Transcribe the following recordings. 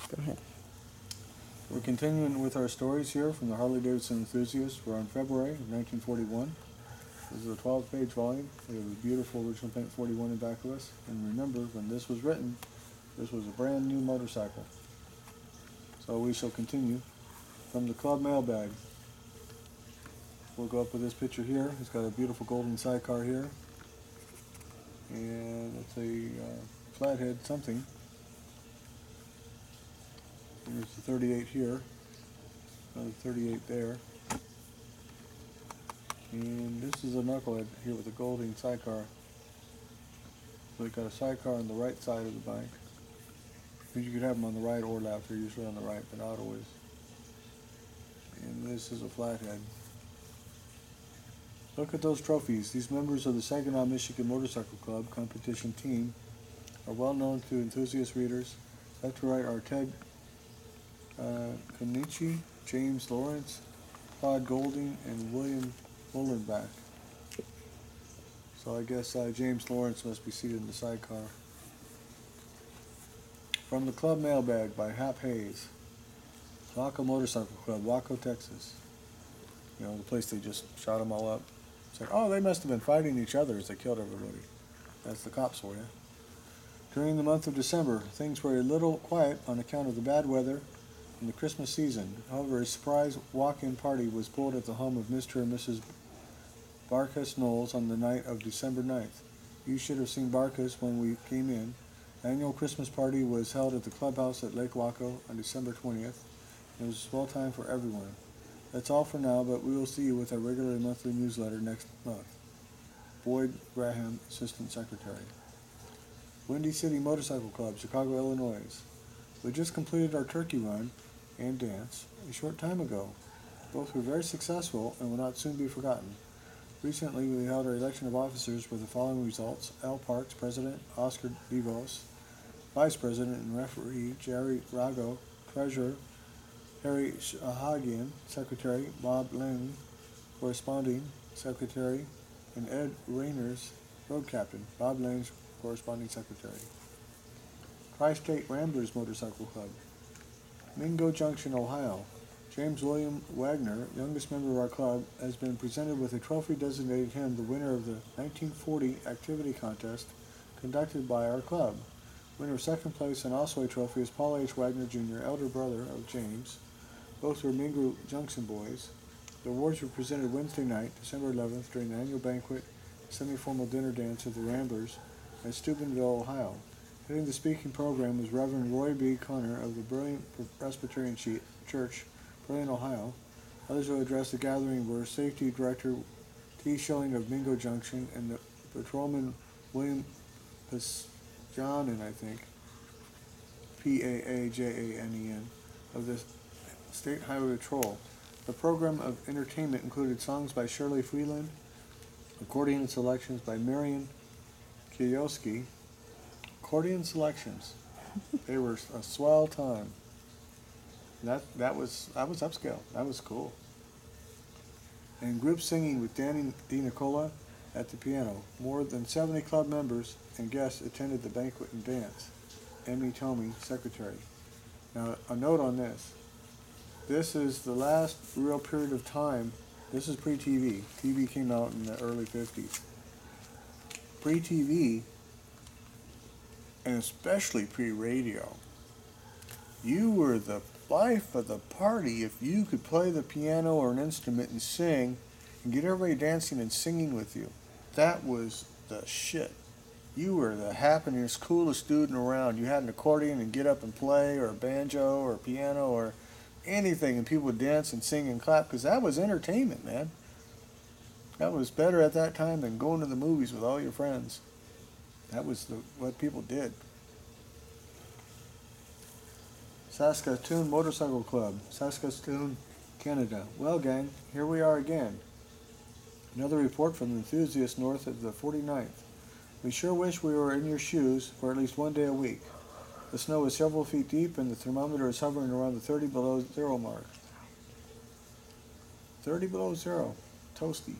Go ahead. We're continuing with our stories here from the Harley Davidson Enthusiast. We're on February of 1941. This is a 12-page volume. We have a beautiful original paint 41 in back of us. And remember, when this was written, this was a brand new motorcycle. So we shall continue from the club mailbag. We'll go up with this picture here. It's got a beautiful golden sidecar here. And it's a flathead something. There's the 38 here, another 38 there, and this is a knucklehead here with a golden sidecar. So we got a sidecar on the right side of the bike. You could have them on the right or left. They're usually on the right, but not always. And this is a flathead. Look at those trophies. These members of the Saginaw, Michigan Motorcycle Club competition team are well known to enthusiast readers. Left to right are Ted Konichi, James Lawrence, Todd Golding, and William Mullenbach. So I guess James Lawrence must be seated in the sidecar. From the club mailbag by Hap Hayes. Waco Motorcycle Club, Waco, Texas. You know, the place they just shot them all up. Said, oh, they must have been fighting each other as they killed everybody. That's the cops for you. During the month of December, things were a little quiet on account of the bad weather in the Christmas season. However, a surprise walk-in party was pulled at the home of Mr. and Mrs. Barkus Knowles on the night of December 9th. You should have seen Barkus when we came in. The annual Christmas party was held at the clubhouse at Lake Waco on December 20th. It was a swell time for everyone. That's all for now, but we will see you with our regular monthly newsletter next month. Boyd Graham, Assistant Secretary. Windy City Motorcycle Club, Chicago, Illinois. We just completed our turkey run and dance a short time ago. Both were very successful and will not soon be forgotten. Recently, we held our election of officers with the following results. Al Parks, President; Oscar DeVos, Vice President and Referee; Jerry Rago, Treasurer; Harry Shahagian, Secretary; Bob Lang, Corresponding Secretary; and Ed Rayners, Road Captain. Bob Lang's Corresponding Secretary. Tri-State Ramblers Motorcycle Club, Mingo Junction, Ohio. James William Wagner, youngest member of our club, has been presented with a trophy designating him the winner of the 1940 activity contest conducted by our club. Winner of second place and also a trophy is Paul H. Wagner Jr., elder brother of James. Both were Mingo Junction boys. The awards were presented Wednesday night, December 11th, during the annual banquet, semi-formal dinner dance of the Ramblers at Steubenville, Ohio. Heading the speaking program was Reverend Roy B. Connor of the Brilliant Presbyterian Church, Brilliant, Ohio. Others who addressed the gathering were Safety Director T. Schilling of Mingo Junction and the Patrolman William Pasjanen, I think, Paajanen, of the State Highway Patrol. The program of entertainment included songs by Shirley Freeland, accordion selections by Marion Kiyosaki. Accordion selections. They were a swell time. That was upscale. That was cool. And group singing with Danny DiNicola at the piano. More than 70 club members and guests attended the banquet and dance. Emmy Tomey, Secretary. Now, a note on this. This is the last real period of time. This is pre-TV. TV came out in the early 50s. Pre-TV, and especially pre-radio, you were the life of the party if you could play the piano or an instrument and sing and get everybody dancing and singing with you. That was the shit. You were the happiest, coolest dude around. You had an accordion and get up and play, or a banjo or a piano or anything, and people would dance and sing and clap, because that was entertainment, man. That was better at that time than going to the movies with all your friends. That was what people did. Saskatoon Motorcycle Club, Saskatoon, Canada. Well, gang, here we are again. Another report from the enthusiast north of the 49th. We sure wish we were in your shoes for at least one day a week. The snow is several feet deep and the thermometer is hovering around the 30 below zero mark. 30 below zero. Toasty.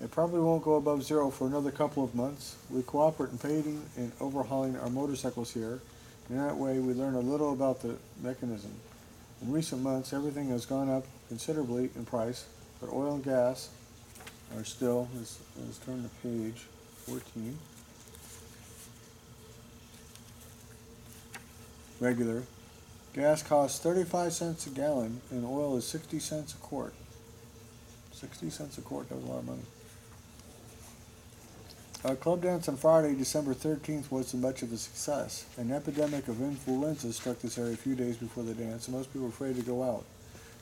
It probably won't go above zero for another couple of months. We cooperate in painting and overhauling our motorcycles here, In that way, we learn a little about the mechanism. In recent months, everything has gone up considerably in price, but oil and gas are still, let's turn to page 14, regular. Gas costs 35 cents a gallon, and oil is 60 cents a quart. 60 cents a quart, that was a lot of money. Our club dance on Friday, December 13th, wasn't much of a success. An epidemic of influenza struck this area a few days before the dance, and most people were afraid to go out.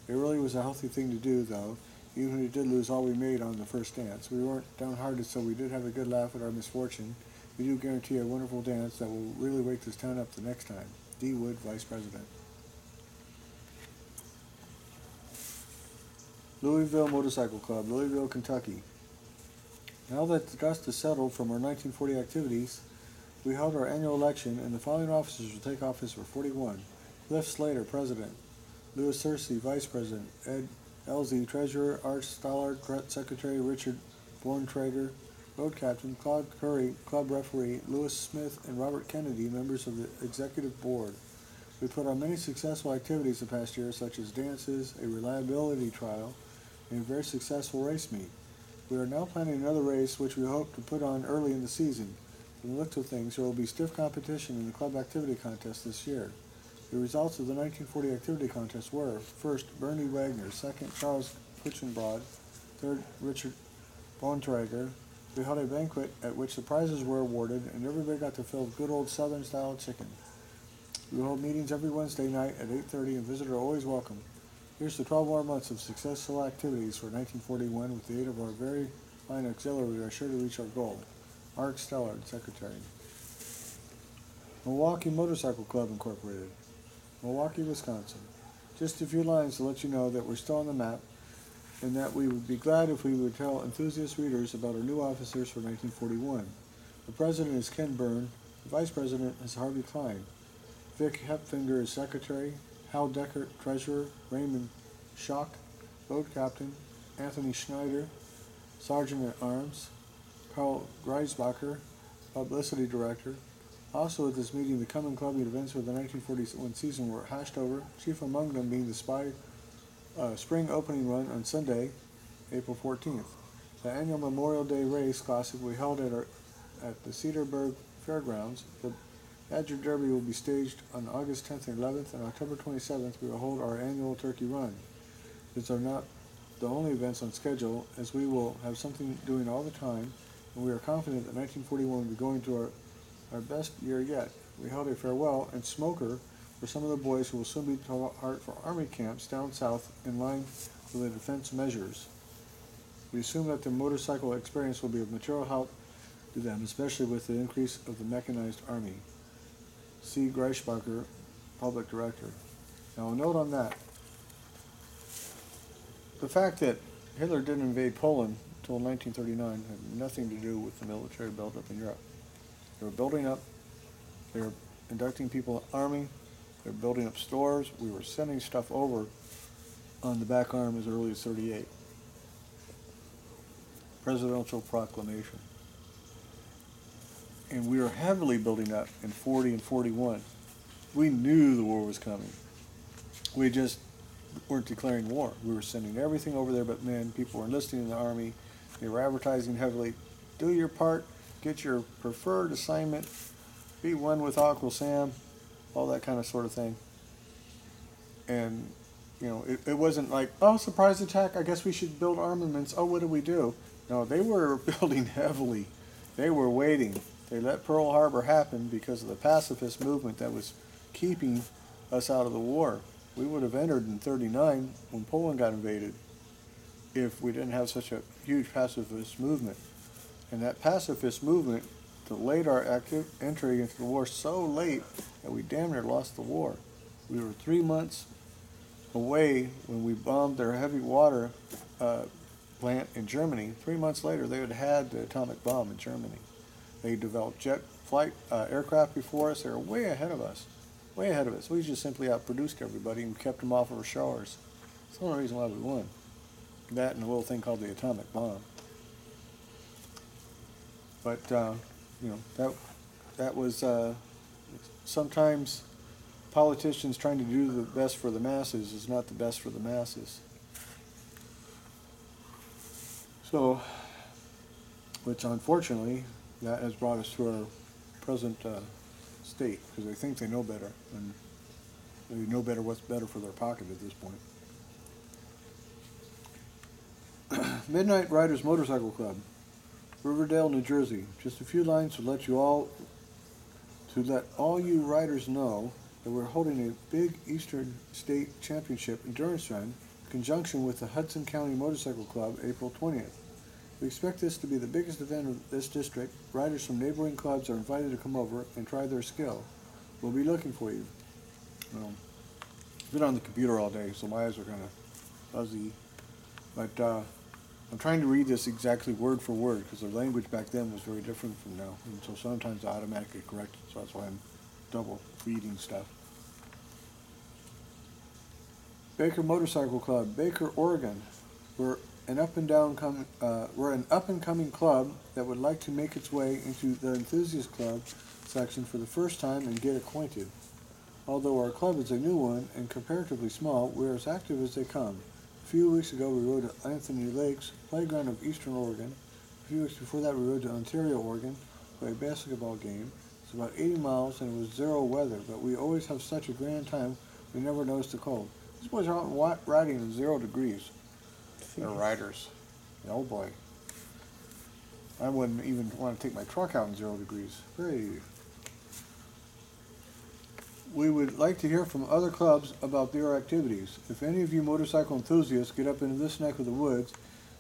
It really was a healthy thing to do, though, even if we did lose all we made on the first dance. We weren't downhearted, so we did have a good laugh at our misfortune. We do guarantee a wonderful dance that will really wake this town up the next time. D. Wood, Vice President. Louisville Motorcycle Club, Louisville, Kentucky. Now that the dust has settled from our 1940 activities, we held our annual election, and the following officers will take office for 41. Cliff Slater, President. Louis Searcy, Vice President. Ed Elzey, Treasurer. Art Stollard, Secretary. Richard Borntrager, Road Captain. Claude Curry, Club Referee. Louis Smith and Robert Kennedy, members of the Executive Board. We put on many successful activities the past year, such as dances, a reliability trial, and a very successful race meet. We are now planning another race, which we hope to put on early in the season. From the looks of things, there will be stiff competition in the club activity contest this year. The results of the 1940 activity contest were: first, Bernie Wagner; second, Charles Kuchenbrod; third, Richard Bontrager. We held a banquet at which the prizes were awarded, and everybody got to fill good old Southern-style chicken. We hold meetings every Wednesday night at 8:30, and visitors are always welcome. Here's to 12 more months of successful activities for 1941. With the aid of our very fine auxiliary, we are sure to reach our goal. Mark Stellard, Secretary. Milwaukee Motorcycle Club, Incorporated. Milwaukee, Wisconsin. Just a few lines to let you know that we're still on the map, and that we would be glad if we would tell enthusiast readers about our new officers for 1941. The President is Ken Byrne. The Vice President is Harvey Klein. Vic Hepfinger is Secretary. Hal Deckert, Treasurer. Raymond Schock, Road Captain. Anthony Schneider, Sergeant at Arms. Carl Greisbacher, Publicity Director. Also at this meeting, the coming clubbing events for the 1941 season were hashed over, chief among them being the spring opening run on Sunday, April 14th. The annual Memorial Day Race Classic we held at the Cedarburg Fairgrounds. The Badger Derby will be staged on August 10th and 11th, and October 27th we will hold our annual Turkey Run. These are not the only events on schedule, as we will have something doing all the time, and we are confident that 1941 will be going to our best year yet. We held a farewell and smoker for some of the boys who will soon be to heart for Army camps down south in line with the defense measures. We assume that the motorcycle experience will be of material help to them, especially with the increase of the mechanized Army. C. Greisbacher, Public Director. Now a note on that. The fact that Hitler didn't invade Poland until 1939 had nothing to do with the military buildup in Europe. They were building up, they were inducting people in the Army, they were building up stores, we were sending stuff over on the back arm as early as 38. Presidential proclamation. And we were heavily building up in 40 and 41. We knew the war was coming. We just weren't declaring war. We were sending everything over there, but man, people were enlisting in the Army. They were advertising heavily. Do your part, get your preferred assignment, be one with Uncle Sam, all that kind of sort of thing. And, you know, it wasn't like, oh, surprise attack, I guess we should build armaments. Oh, what do we do? No, they were building heavily. They were waiting. They let Pearl Harbor happen because of the pacifist movement that was keeping us out of the war. We would have entered in 39 when Poland got invaded if we didn't have such a huge pacifist movement. And that pacifist movement delayed our entry into the war so late that we damn near lost the war. We were 3 months away when we bombed their heavy water plant in Germany. 3 months later, they had had the atomic bomb in Germany. They developed jet flight aircraft before us. They were way ahead of us. Way ahead of us. We just simply outproduced everybody and kept them off of our shores. That's the only reason why we won. That and a little thing called the atomic bomb. But, you know, that was sometimes politicians trying to do the best for the masses is not the best for the masses. So, which unfortunately, that has brought us to our present state, because they think they know better, and they know better what's better for their pocket at this point. Midnight Riders Motorcycle Club, Riverdale, New Jersey. Just a few lines to let all you riders know that we're holding a big Eastern State Championship endurance run in conjunction with the Hudson County Motorcycle Club, April 20th. We expect this to be the biggest event of this district. Riders from neighboring clubs are invited to come over and try their skill. We'll be looking for you. I've been on the computer all day, so my eyes are kind of fuzzy. But I'm trying to read this exactly word for word, because the language back then was very different from now. And so sometimes I automatically correct it, so that's why I'm double reading stuff. Baker Motorcycle Club, Baker, Oregon. We're an up-and-coming club that would like to make its way into the Enthusiast Club section for the first time and get acquainted. Although our club is a new one and comparatively small, we're as active as they come. A few weeks ago we rode to Anthony Lakes, playground of Eastern Oregon. A few weeks before that we rode to Ontario, Oregon, for a basketball game. It's about 80 miles and it was zero weather, but we always have such a grand time we never notice the cold. These boys are out riding in 0 degrees. They're riders. Oh boy. I wouldn't even want to take my truck out in 0 degrees. Hey. We would like to hear from other clubs about their activities. If any of you motorcycle enthusiasts get up into this neck of the woods,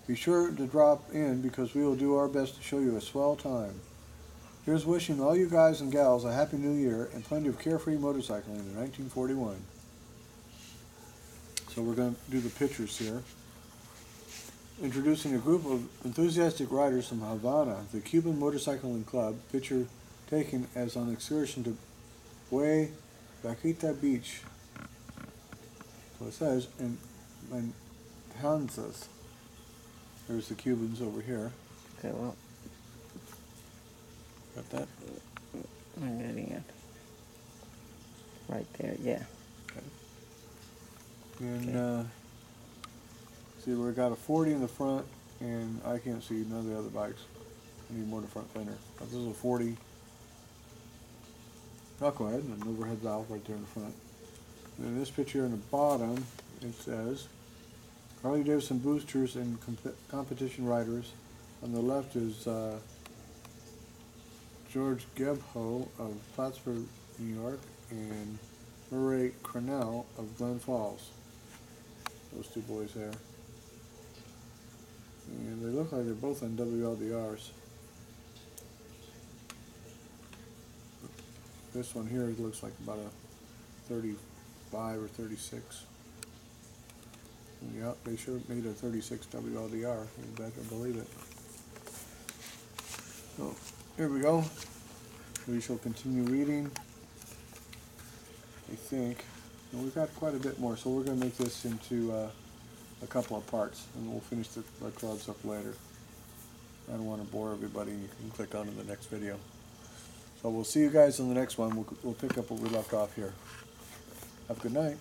be sure to drop in because we will do our best to show you a swell time. Here's wishing all you guys and gals a happy new year and plenty of carefree motorcycling in 1941. So we're going to do the pictures here. Introducing a group of enthusiastic riders from Havana, the Cuban Motorcycling Club, picture taken as on excursion to Buey Vaquita Beach. So it says in Matanzas. There's the Cubans over here. Okay, well. Got that? I'm getting it. Right there, yeah. Okay. And see, we got a 40 in the front, and I can't see none of the other bikes. I need more to front fender. This is a 40 knucklehead and an overhead valve right there in the front. And in this picture in the bottom, it says Harley Davidson boosters and competition riders. On the left is George Gebho of Plattsburgh, New York, and Murray Cronell of Glen Falls. Those two boys there. And they look like they're both on WLDRs. This one here looks like about a 35 or 36. Yeah, they sure made a 36 WLDR. You better believe it. So, here we go. We shall continue reading. I think. And we've got quite a bit more, so we're going to make this into a couple of parts, and we'll finish the clubs up later. I don't want to bore everybody. You can click on to the next video. So we'll see you guys in the next one. We'll pick up where we left off here. Have a good night.